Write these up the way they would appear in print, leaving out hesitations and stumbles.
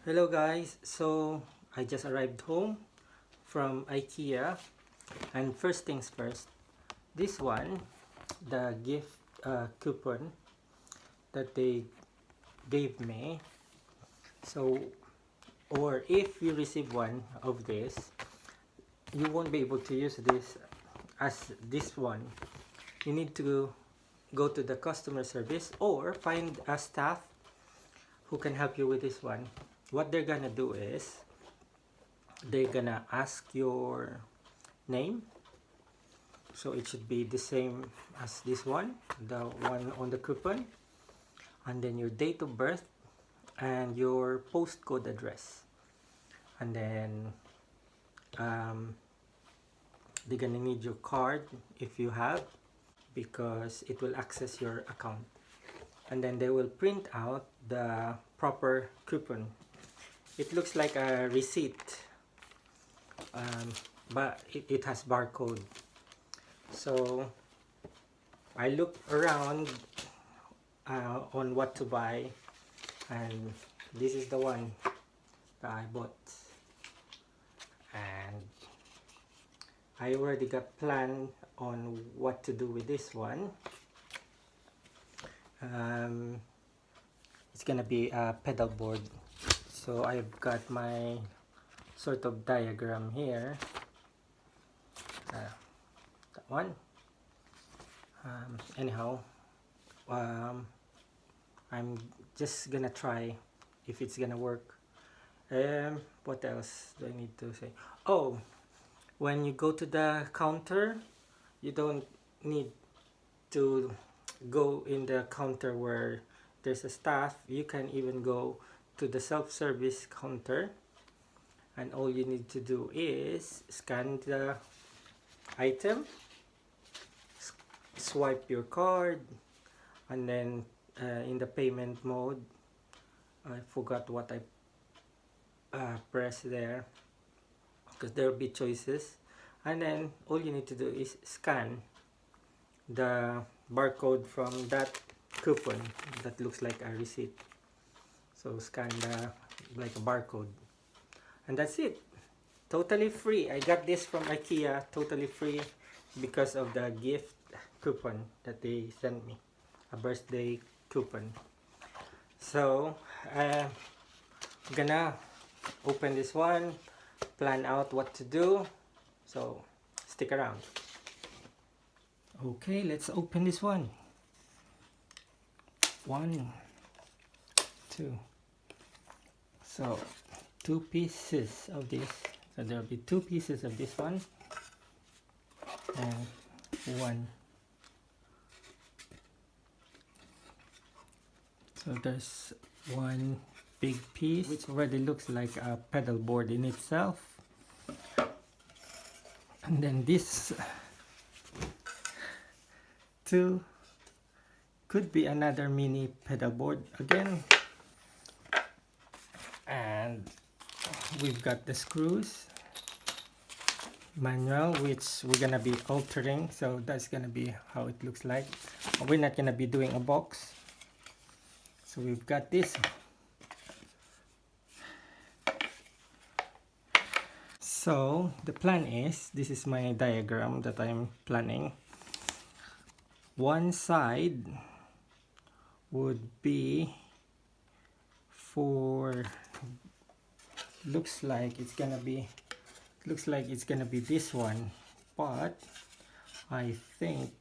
Hello guys, so I just arrived home from Ikea, and first things first, this one, the gift coupon that they gave me. So, or if you receive one of this, you won't be able to use this as this one. You need to go to the customer service or find a staff who can help you with this one. What they're gonna do is they're gonna ask your name, so it should be the same as this one, the one on the coupon, and then your date of birth and your postcode address, and then they're gonna need your card if you have, because it will access your account, and then they will print out the proper coupon. It looks like a receipt, but it has barcode. So I looked around on what to buy, and this is the one that I bought, and I already got plan on what to do with this one. It's gonna be a pedal board, so I've got my sort of diagram here. That one. Anyhow, I'm just gonna try if it's gonna work. What else do I need to say? Oh, when you go to the counter, you don't need to go in the counter where there's a staff. You can even go to the self-service counter, and all you need to do is scan the item, swipe your card, and then in the payment mode, I forgot what I pressed there, because there will be choices, and then all you need to do is scan the barcode from that coupon that looks like a receipt. So scan the like a barcode, and that's it. Totally free. I got this from Ikea, totally free, because of the gift coupon that they sent me, a birthday coupon. So I'm gonna open this one, plan out what to do, so stick around. Okay, let's open this one. 1, 2. So 2 pieces of this. So there'll be 2 pieces of this one and 1. So there's one big piece which already looks like a pedal board in itself, and then this 2 could be another mini pedal board again, and we've got the screws, manual, which we're gonna be altering, so that's gonna be how it looks like. We're not gonna be doing a box, so we've got this. So the plan is, this is my diagram that I'm planning. One side would be for, looks like it's gonna be this one, but I think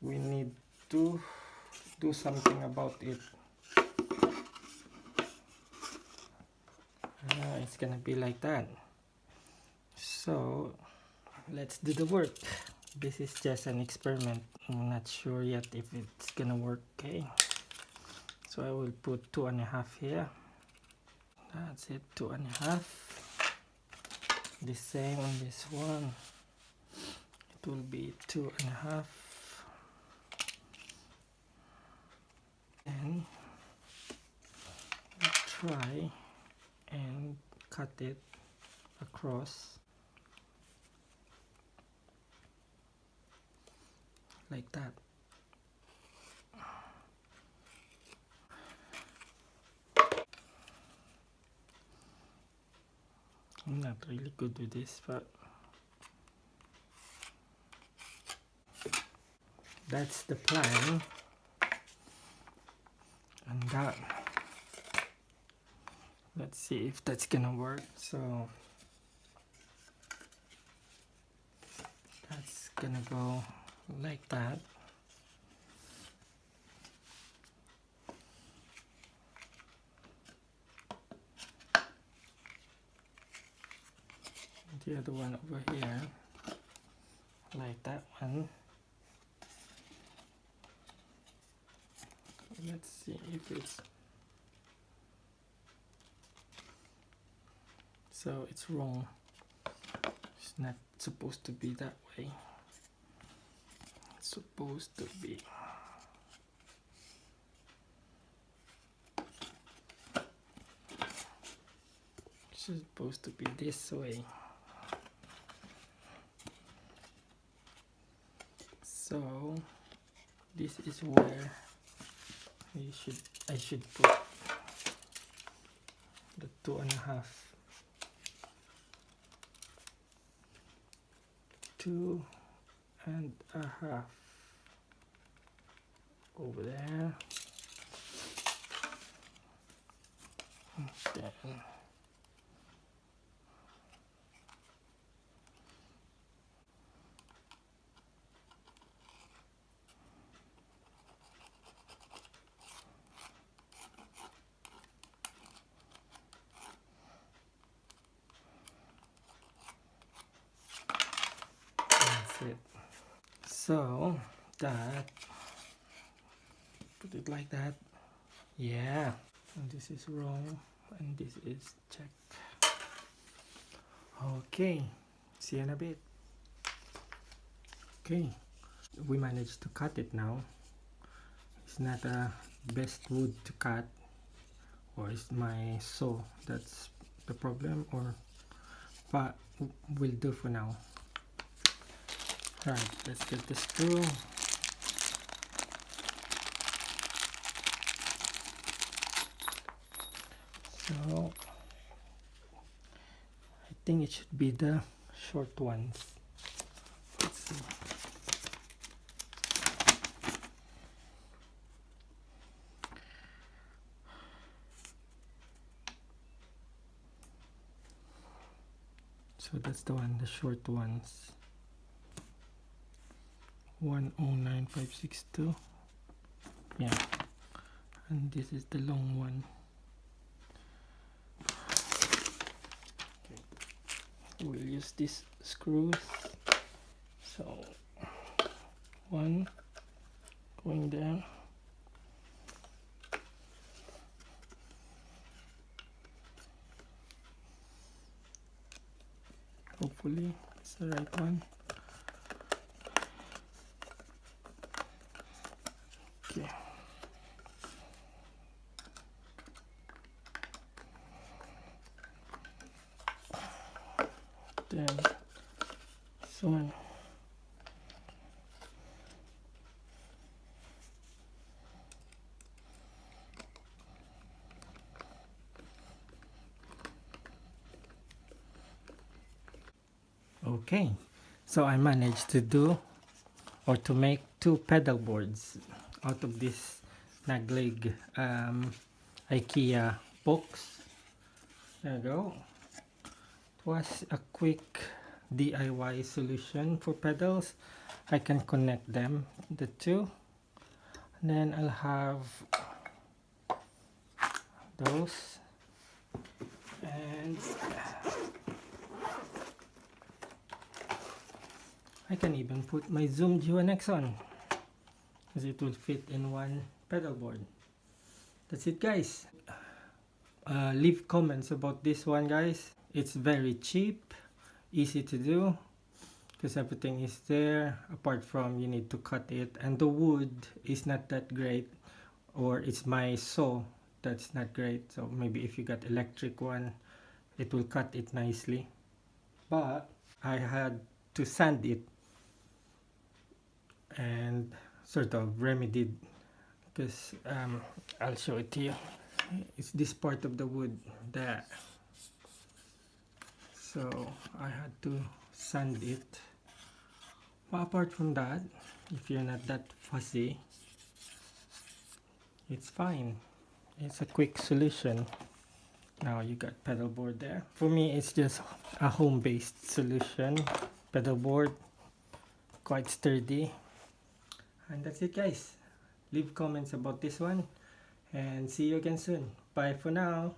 we need to do something about it. It's gonna be like that, so let's do the work. This is just an experiment. I'm not sure yet if it's gonna work. Okay, so I will put 2.5 here. That's it, 2.5. The same on this one, it will be 2.5, and try and cut it across like that. I'm not really good with this, but that's the plan. And that, let's see if that's gonna work. So that's gonna go like that. The other one over here, like that one. Let's see if it's, so it's wrong. It's not supposed to be that way. It's supposed to be this way. So this is where I should put the 2.5, 2.5 over there. And then that's it. So that, put it like that. Yeah. And this is wrong and this is check. Okay, see you in a bit. Okay, we managed to cut it now. It's not the best wood to cut, or it's my saw that's the problem, or but will do for now. Right, let's get the screw. So I think it should be the short ones. Let's see. So that's the one, the short ones. 109562. Yeah. And this is the long one. Okay. We'll use these screws. So one going there. Hopefully it's the right one. Okay. Then this one. Okay, so I managed to do, or to make, 2 pedal boards out of this nagleg Ikea box. There you go. It was a quick DIY solution for pedals. I can connect them, the two, and then I'll have those, and I can even put my Zoom G1X on, because it will fit in one pedal board. That's it, guys. Leave comments about this one, guys. It's very cheap, easy to do, because everything is there, apart from you need to cut it, and the wood is not that great, or it's my saw that's not great. So maybe if you got electric one, it will cut it nicely, but I had to sand it and sort of remedied, because I'll show it to you. It's this part of the wood that so I had to sand it. But apart from that, if you're not that fussy, it's fine. It's a quick solution. Now you got pedal board there. For me, it's just a home-based solution. Pedal board, quite sturdy. And that's it, guys. Leave comments about this one and see you again soon. Bye for now.